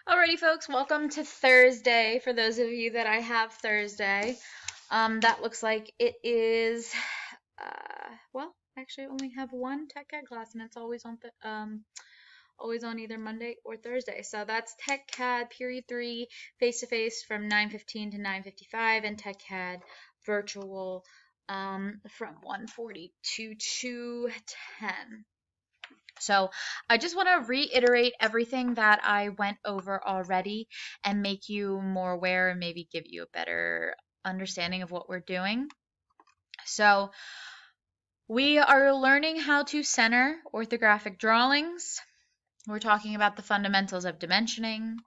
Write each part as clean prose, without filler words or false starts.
Alrighty, folks, welcome to Thursday. For those of you that I have Thursday, that looks like it is, well, actually I only have one Tech CAD class and it's always on always on either Monday or Thursday. So that's Tech CAD Period 3 face-to-face from 9:15 to 9:55 and Tech CAD virtual from 1:40 to 2:10. So I just want to reiterate everything that I went over already and make you more aware and maybe give you a better understanding of what we're doing. So we are learning how to center orthographic drawings. We're talking about the fundamentals of dimensioning.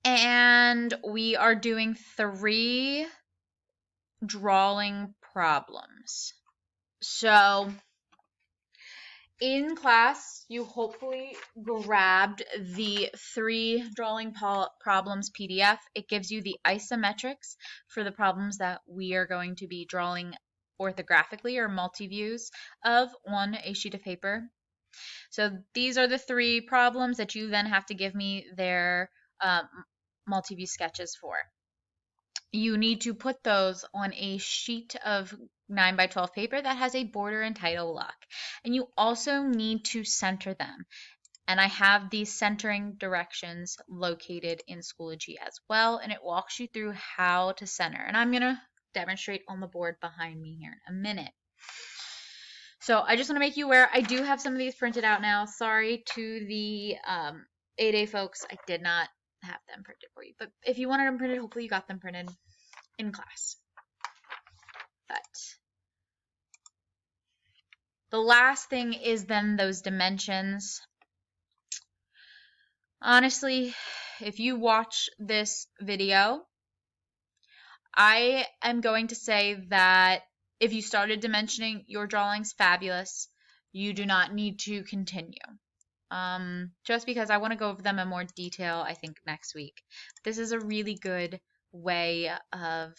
And we are doing 3 drawing problems. So in class, you hopefully grabbed the 3 drawing problems PDF. It gives you the isometrics for the problems that we are going to be drawing orthographically or multi-views of on a sheet of paper. So these are the 3 problems that you then have to give me their multi-view sketches for. You need to put those on a sheet of 9 by 12 paper that has a border and title block. And you also need to center them. And I have these centering directions located in Schoology as well, and it walks you through how to center. And I'm going to demonstrate on the board behind me here in a minute. So I just want to make you aware, I do have some of these printed out now. Sorry to the 8A folks, I did not have them printed for you. But if you wanted them printed, hopefully you got them printed in class. But the last thing is then those dimensions. Honestly, if you watch this video, I am going to say that if you started dimensioning your drawings, fabulous. You do not need to continue. Just because I want to go over them in more detail, I think, next week. This is a really good way of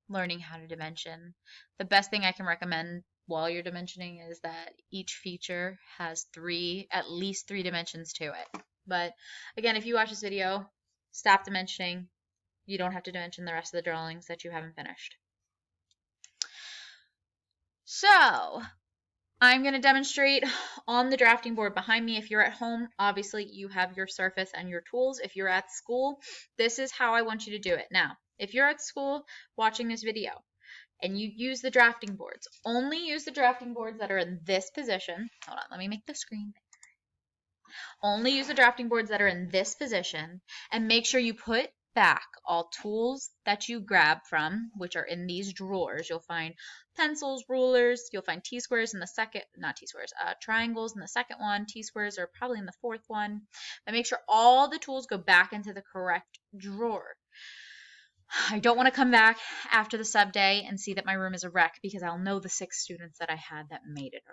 learning how to dimension. The best thing I can recommend while you're dimensioning is that each feature has at least three dimensions to it. But again, if you watch this video, stop dimensioning. You don't have to dimension the rest of the drawings that you haven't finished. So I'm going to demonstrate on the drafting board behind me. If you're at home, obviously you have your surface and your tools. If you're at school, this is how I want you to do it. Now, if you're at school watching this video and you use the drafting boards, only use the drafting boards that are in this position. Hold on, let me make the screen bigger. Only use the drafting boards that are in this position and make sure you put back all tools that you grab from, which are in these drawers. You'll find pencils, rulers, you'll find T-squares in the second, not T-squares, triangles in the second one, T-squares are probably in the fourth one. But make sure all the tools go back into the correct drawer. I don't want to come back after the sub day and see that my room is a wreck because I'll know the 6 students that I had that made it a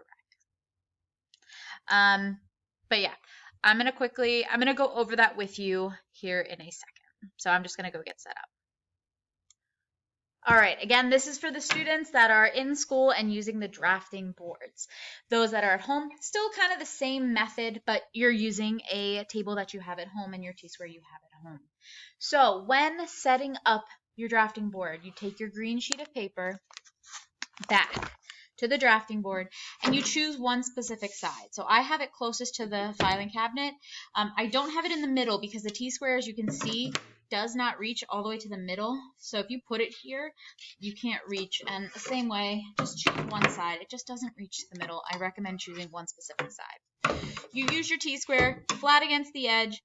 wreck. But yeah, I'm going to go over that with you here in a second. So I'm just going to go get set up. All right, again, this is for the students that are in school and using the drafting boards. Those that are at home, still kind of the same method, but you're using a table that you have at home and your T-square you have at home. So when setting up your drafting board, you take your green sheet of paper back to the drafting board and you choose one specific side. So I have it closest to the filing cabinet. I don't have it in the middle because the T-square, as you can see, does not reach all the way to the middle. So if you put it here, you can't reach. And the same way, just choose one side. It just doesn't reach the middle. I recommend choosing one specific side. You use your T-square flat against the edge.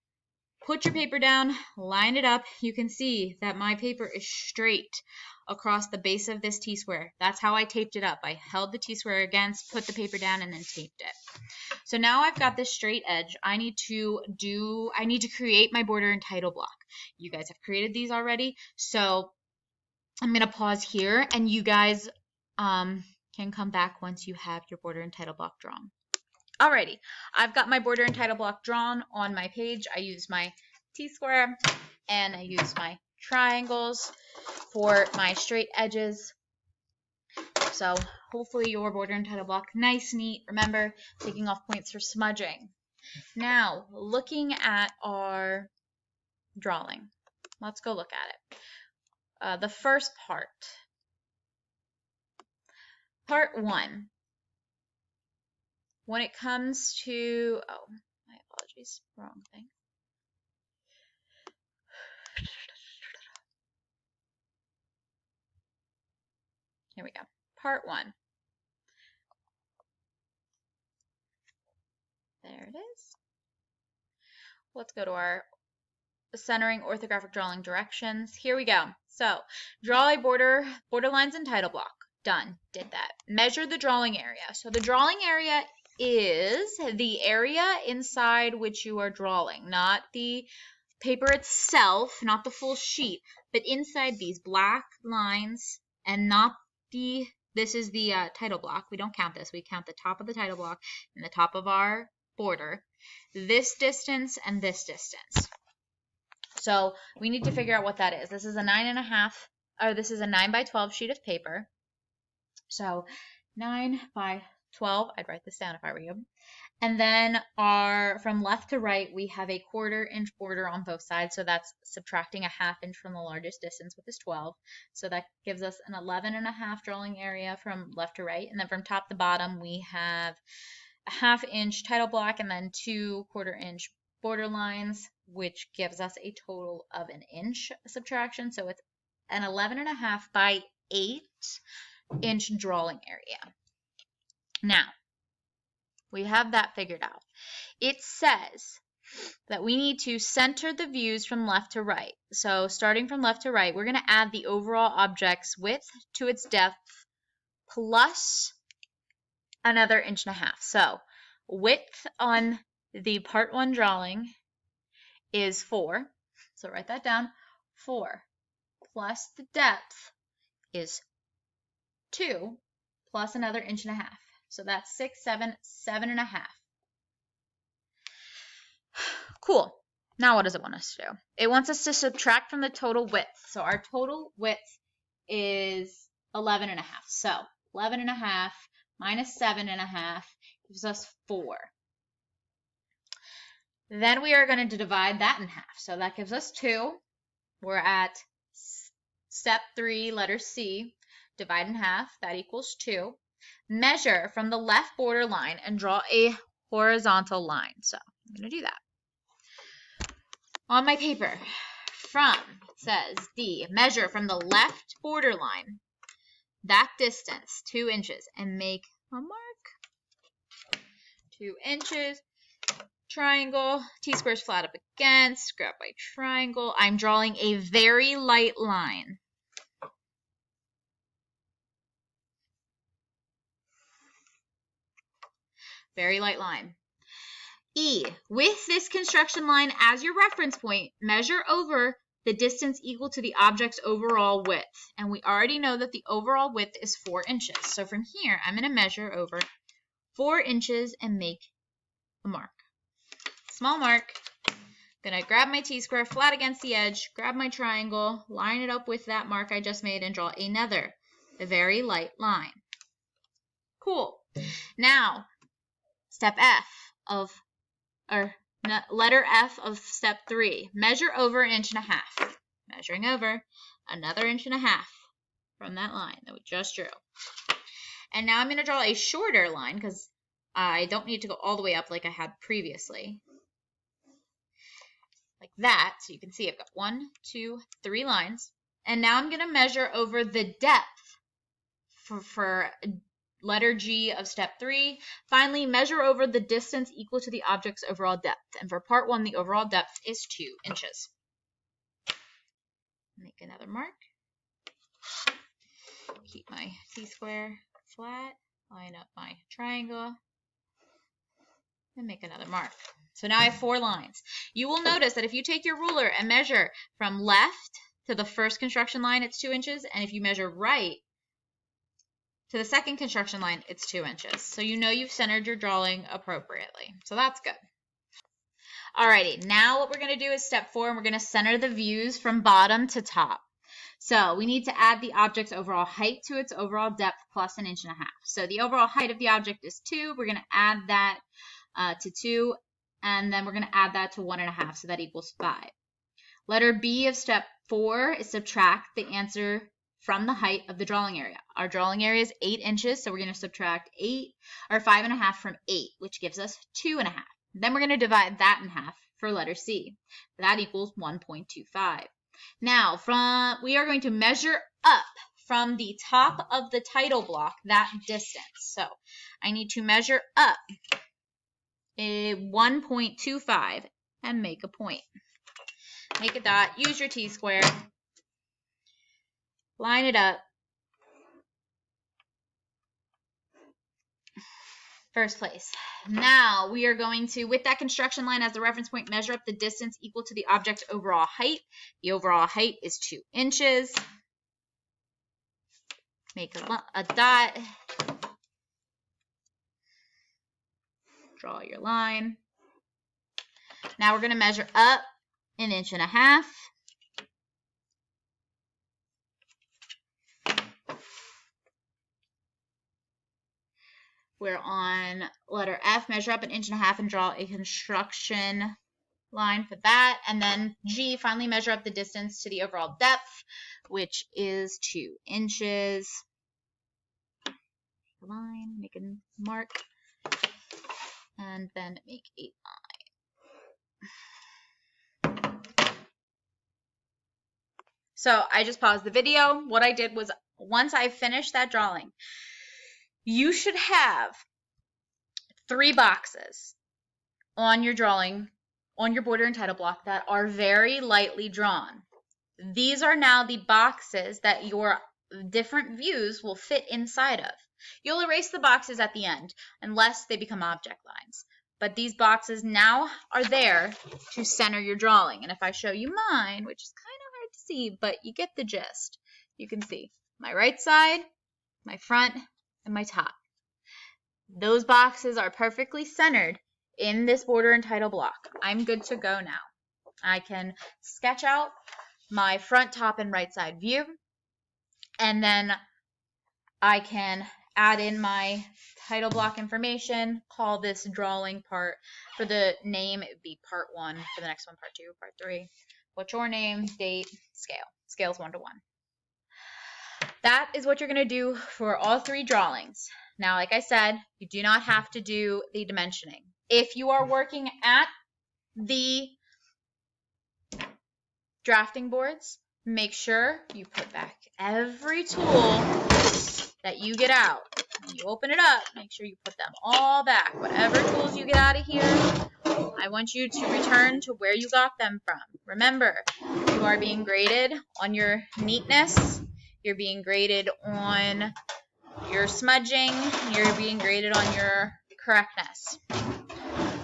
Put your paper down, line it up. You can see that my paper is straight across the base of this T-square. That's how I taped it up. I held the T-square against, put the paper down, and then taped it. So now I've got this straight edge. I need to create my border and title block. You guys have created these already, so I'm going to pause here, and you guys can come back once you have your border and title block drawn. Alrighty, I've got my border and title block drawn on my page. I use my T-square and I use my triangles for my straight edges. So hopefully your border and title block, nice, neat. Remember, taking off points for smudging. Now, looking at our drawing. Let's go look at it. The first part. Part 1. When it comes to, oh, my apologies, wrong thing. Here we go. Part 1. There it is. Let's go to our centering orthographic drawing directions. Here we go. So, draw a border lines and title block. Done. Did that. Measure the drawing area. So the drawing area is the area inside which you are drawing, not the paper itself, not the full sheet, but inside these black lines, and not the, this is the title block. We don't count this. We count the top of the title block and the top of our border, this distance and this distance. So we need to figure out what that is. This is a 9.5, or this is a 9 by 12 sheet of paper. So 9 by 12, I'd write this down if I were you. And then from left to right, we have a 1/4 inch border on both sides. So that's subtracting a 1/2 inch from the largest distance, which is 12. So that gives us an 11.5 drawing area from left to right. And then from top to bottom, we have a 1/2 inch title block and then 2 1/4 inch border lines, which gives us a total of an inch subtraction. So it's an 11.5 by 8 inch drawing area. Now, we have that figured out. It says that we need to center the views from left to right. So starting from left to right, we're going to add the overall object's width to its depth plus another 1.5 inches. So width on the part 1 drawing is 4. So write that down. 4 plus the depth is 2 plus another 1.5 inches. So that's 6, 7, 7.5. Cool. Now what does it want us to do? It wants us to subtract from the total width. So our total width is 11.5. So 11.5 minus 7.5 gives us 4. Then we are going to divide that in half. So that gives us 2. We're at step 3, letter C. Divide in half. That equals 2. Measure from the left border line and draw a horizontal line. So I'm going to do that. On my paper, from, it says D, measure from the left border line that distance, 2 inches, and make a mark. 2 inches. Triangle, T-squares flat up against, grab my triangle. I'm drawing a very light line. Very light line. E, with this construction line as your reference point, measure over the distance equal to the object's overall width. And we already know that the overall width is 4 inches. So from here, I'm going to measure over 4 inches and make a mark. Small mark. Then I grab my T-square flat against the edge, grab my triangle, line it up with that mark I just made, and draw another very light line. Cool. Now, letter F of step 3. Measure over 1.5 inches. Measuring over another 1.5 inches from that line that we just drew. And now I'm going to draw a shorter line because I don't need to go all the way up like I had previously. Like that. So you can see I've got 1, 2, 3 lines. And now I'm going to measure over the depth for letter G of step 3. Finally, measure over the distance equal to the object's overall depth. And for part 1, the overall depth is 2 inches. Make another mark. Keep my T-square flat. Line up my triangle. And make another mark. So now I have 4 lines. You will notice that if you take your ruler and measure from left to the first construction line, it's 2 inches. And if you measure right to the second construction line, it's 2 inches. So you know you've centered your drawing appropriately. So that's good. Alrighty, now what we're going to do is step 4, and we're going to center the views from bottom to top. So we need to add the object's overall height to its overall depth plus 1.5 inches. So the overall height of the object is 2. We're going to add that to 2, and then we're going to add that to 1.5, so that equals 5. Letter B of step 4 is subtract the answer from the height of the drawing area. Our drawing area is 8 inches, so we're going to subtract 5.5 from 8, which gives us 2.5. Then we're going to divide that in half for letter C. That equals 1.25. Now, we are going to measure up from the top of the title block that distance. So I need to measure up 1.25 and make a point. Make a dot, use your T-square, line it up. First place. Now we are going to, with that construction line as the reference point, measure up the distance equal to the object's overall height. The overall height is 2 inches. Make a dot. Draw your line. Now we're going to measure up 1.5 inches. We're on letter F, measure up 1.5 inches and draw a construction line for that. And then G, finally measure up the distance to the overall depth, which is 2 inches. Line, make a mark, and then make a line. So I just paused the video. What I did was, once I finished that drawing, you should have 3 boxes on your drawing, on your border and title block, that are very lightly drawn. These are now the boxes that your different views will fit inside of. You'll erase the boxes at the end unless they become object lines. But these boxes now are there to center your drawing. And if I show you mine, which is kind of hard to see, but you get the gist, you can see my right side, my front, and my top. Those boxes are perfectly centered in this border and title block. I'm good to go now. I can sketch out my front, top, and right side view, and then I can add in my title block information, call this drawing part. For the name, it would be part 1. For the next one, part 2, part 3. What's your name, date, scale. Scale's 1 to 1. That is what you're going to do for all 3 drawings. Now, like I said, you do not have to do the dimensioning. If you are working at the drafting boards, make sure you put back every tool that you get out. When you open it up, make sure you put them all back. Whatever tools you get out of here, I want you to return to where you got them from. Remember, you are being graded on your neatness. You're being graded on your smudging. You're being graded on your correctness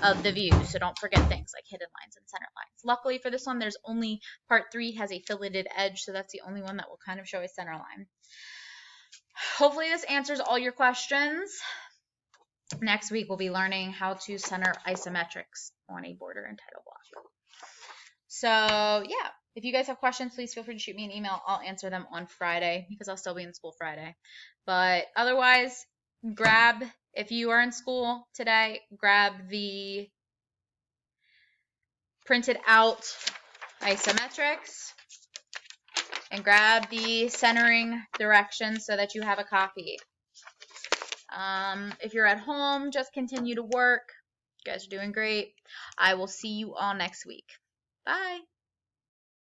of the view. So don't forget things like hidden lines and center lines. Luckily for this one, there's only part 3 has a filleted edge, so that's the only one that will kind of show a center line. Hopefully this answers all your questions. Next week, we'll be learning how to center isometrics on a border and title block. So yeah, if you guys have questions, please feel free to shoot me an email. I'll answer them on Friday because I'll still be in school Friday. But otherwise, if you are in school today, grab the printed out isometrics and grab the centering directions so that you have a copy. If you're at home, just continue to work. You guys are doing great. I will see you all next week. Bye.